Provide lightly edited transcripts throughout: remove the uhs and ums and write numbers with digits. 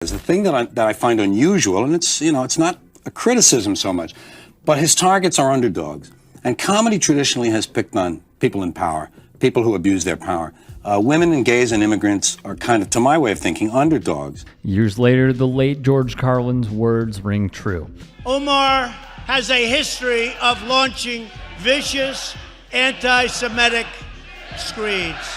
The thing that I find unusual, and it's not a criticism so much, but his targets are underdogs. And comedy traditionally has picked on people in power, people who abuse their power. Women and gays and immigrants are kind of, to my way of thinking, underdogs. Years later, the late George Carlin's words ring true. Omar has a history of launching vicious anti-Semitic screeds.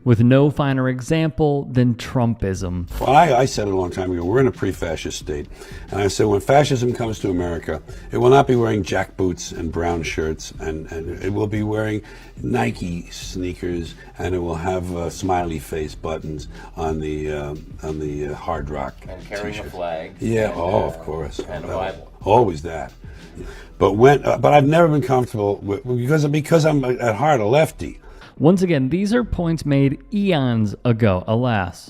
With no finer example than Trumpism. Well, I said it a long time ago, we're in a pre-fascist state. And I said when fascism comes to America, it will not be wearing jackboots and brown shirts, and it will be wearing Nike sneakers, and it will have smiley face buttons on the Hard Rock and carrying t-shirt. a flag. Yeah, of course. And a Bible. Always that. But I've never been comfortable with, because I'm at heart a lefty. Once again, these are points made eons ago, alas.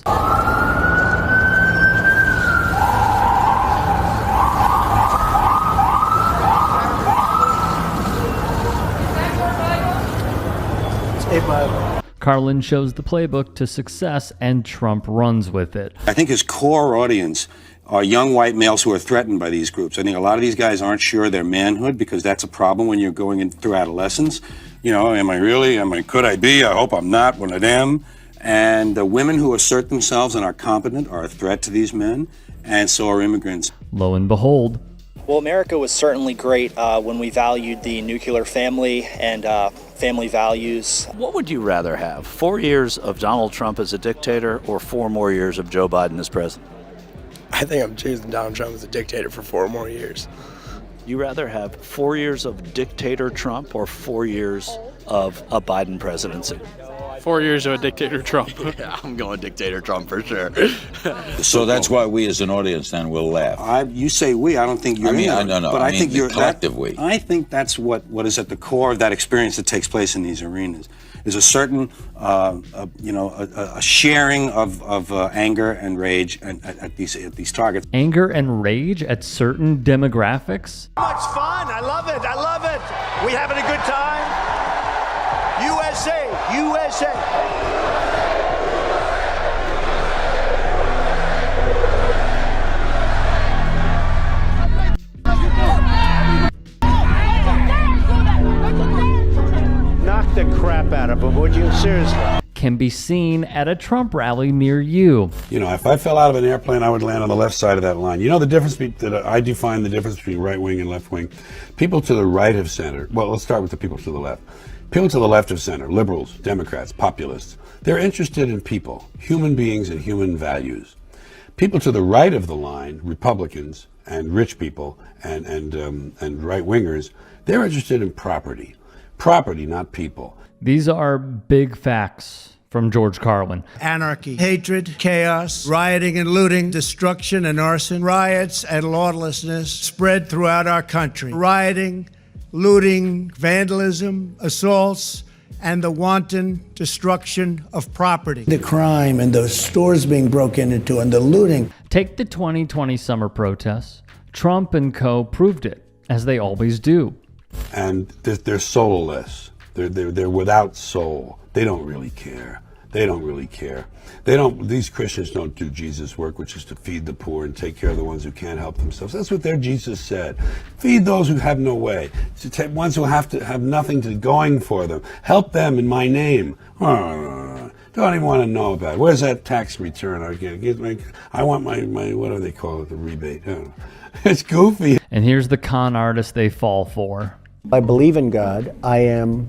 Carlin shows the playbook to success, and Trump runs with it. I think his core audience are young white males who are threatened by these groups. I think a lot of these guys aren't sure of their manhood, because that's a problem when you're going through adolescence. Could I be? I hope I'm not one of them. And the women who assert themselves and are competent are a threat to these men, and so are immigrants. Lo and behold. Well, America was certainly great when we valued the nuclear family and family values. What would you rather have, 4 years of Donald Trump as a dictator or 4 more years of Joe Biden as president? I think I'm choosing Donald Trump as a dictator for 4 more years. You rather have 4 years of dictator Trump or 4 years of a Biden presidency? 4 years of a dictator Trump. Yeah, I'm going dictator Trump for sure. So that's why we as an audience then will laugh. You say we, I don't think you're I think you're collective we. I think that's what is at the core of that experience that takes place in these arenas. Is a certain, a sharing of anger and rage at these targets. Anger and rage at certain demographics? Much fun. I love it. I love it. We having a good time? USA, USA. Knock the crap out of them, would you? Seriously. Can be seen at a Trump rally near you. If I fell out of an airplane, I would land on the left side of that line. The difference that I define the difference between right wing and left wing. People to the right of center. Well, let's start with the people to the left. People to the left of center, liberals, Democrats, populists, they're interested in people, human beings and human values. People to the right of the line, Republicans and rich people and right-wingers, they're interested in property. Property, not people. These are big facts from George Carlin. Anarchy, hatred, chaos, rioting and looting, destruction and arson, riots and lawlessness spread throughout our country. Rioting, looting, vandalism, assaults, and the wanton destruction of property. The crime and the stores being broken into and the looting. Take the 2020 summer protests. Trump and co. proved it, as they always do. And they're soulless. They're without soul. They don't really care. They don't really care. These Christians don't do Jesus' work, which is to feed the poor and take care of the ones who can't help themselves. That's what their Jesus said. Feed those who have no way. To take ones who have nothing going for them. Help them in my name. Don't even want to know about it. Where's that tax return? I want my what do they call it? The rebate. It's goofy. And here's the con artist they fall for. I believe in God. I am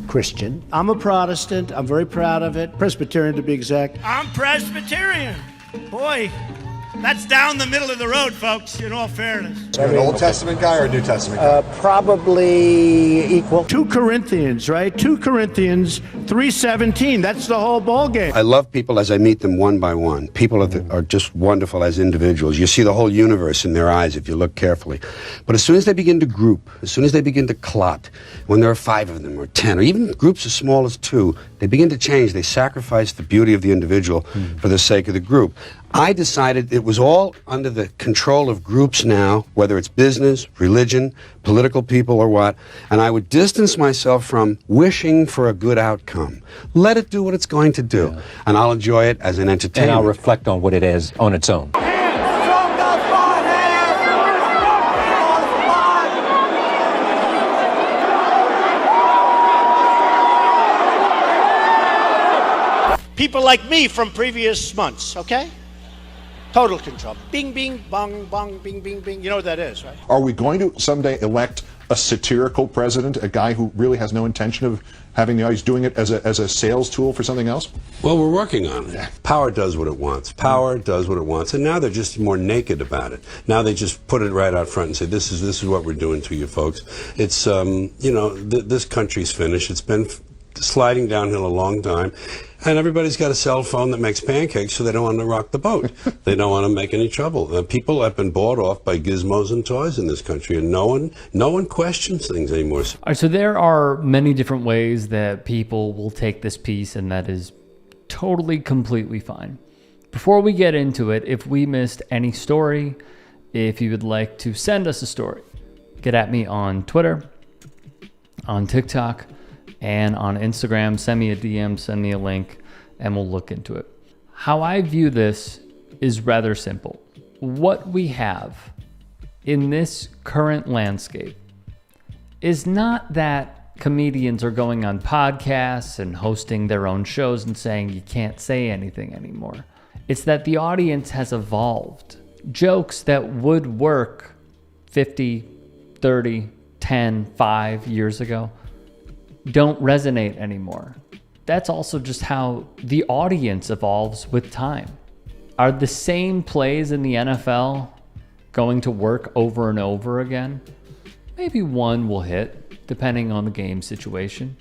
Christian. I'm a Protestant. I'm very proud of it. Presbyterian, to be exact. I'm Presbyterian. Boy, that's down the middle of the road, folks, in all fairness. You're an Old Testament guy or a New Testament guy? Probably equal. 2 Corinthians, right? 2 Corinthians 3:17. That's the whole ball game. I love people as I meet them one by one. People are just wonderful as individuals. You see the whole universe in their eyes if you look carefully. But as soon as they begin to group, as soon as they begin to clot, when there are 5 of them or 10, or even groups as small as 2, they begin to change. They sacrifice the beauty of the individual for the sake of the group. I decided it was all under the control of groups now, whether it's business, religion, political people, or what, and I would distance myself from wishing for a good outcome. Let it do what it's going to do, and I'll enjoy it as an entertainment. And I'll reflect on what it is on its own. People like me from previous months, okay? Total control. Bing, bing, bong, bong, bing, bing, bing. You know what that is, right? Are we going to someday elect a satirical president, a guy who really has no intention of having the audience, doing it as a sales tool for something else? Well, we're working on it. Power does what it wants. Power does what it wants. And now they're just more naked about it. Now they just put it right out front and say, this is what we're doing to you folks. It's, this country's finished. It's been sliding downhill a long time. And everybody's got a cell phone that makes pancakes, so they don't want to rock the boat. They don't want to make any trouble. People have been bought off by gizmos and toys in this country, and no one questions things anymore. All right, so there are many different ways that people will take this piece, and that is totally, completely fine. Before we get into it, if we missed any story, if you would like to send us a story, get at me on Twitter, on TikTok, and on Instagram. Send me a DM, send me a link, and we'll look into it. How I view this is rather simple. What we have in this current landscape is not that comedians are going on podcasts and hosting their own shows and saying you can't say anything anymore. It's that the audience has evolved. Jokes that would work 50, 30, 10, 5 years ago don't resonate anymore. That's also just how the audience evolves with time. Are the same plays in the NFL going to work over and over again? Maybe one will hit, depending on the game situation.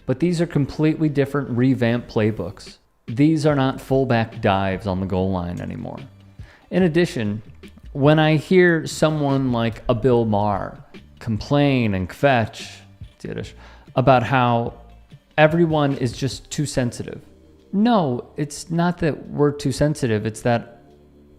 But these are completely different revamped playbooks. These are not fullback dives on the goal line anymore. In addition, when I hear someone like a Bill Maher complain and kvetch, it's Yiddish, about how everyone is just too sensitive. No, it's not that we're too sensitive. It's that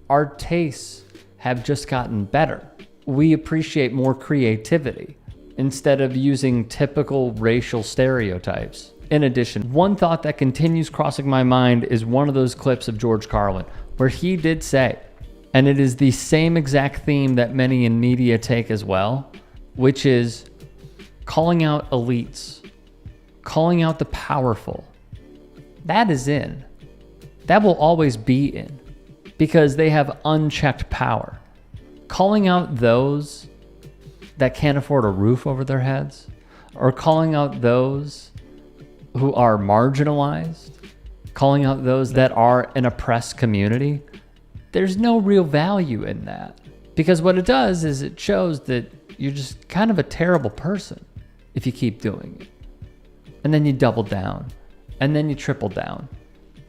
our tastes have just gotten better. We appreciate more creativity instead of using typical racial stereotypes. In addition, one thought that continues crossing my mind is one of those clips of George Carlin where he did say, and it is the same exact theme that many in media take as well, which is calling out elites, calling out the powerful. That is in. That will always be in because they have unchecked power. Calling out those that can't afford a roof over their heads, or calling out those who are marginalized, calling out those that are an oppressed community, there's no real value in that. Because what it does is it shows that you're just kind of a terrible person if you keep doing it. And then you double down. And then you triple down.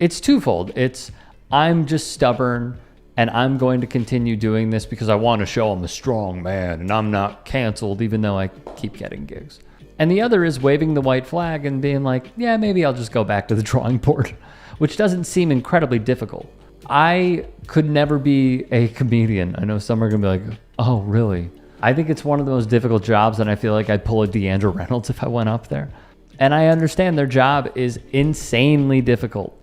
It's twofold. It's, I'm just stubborn and I'm going to continue doing this because I want to show I'm a strong man and I'm not canceled even though I keep getting gigs. And the other is waving the white flag and being like, yeah, maybe I'll just go back to the drawing board, which doesn't seem incredibly difficult. I could never be a comedian. I know some are going to be like, oh, really? I think it's one of the most difficult jobs, and I feel like I'd pull a DeAndre Reynolds if I went up there. And I understand their job is insanely difficult,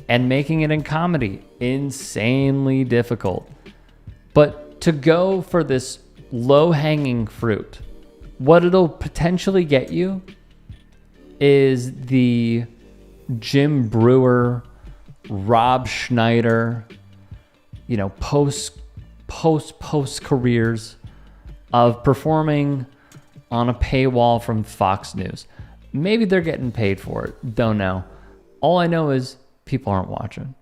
and making it in comedy, insanely difficult. But to go for this low-hanging fruit, what it'll potentially get you is the Jim Brewer, Rob Schneider, post careers of performing on a paywall from Fox News. Maybe they're getting paid for it. Don't know. All I know is people aren't watching.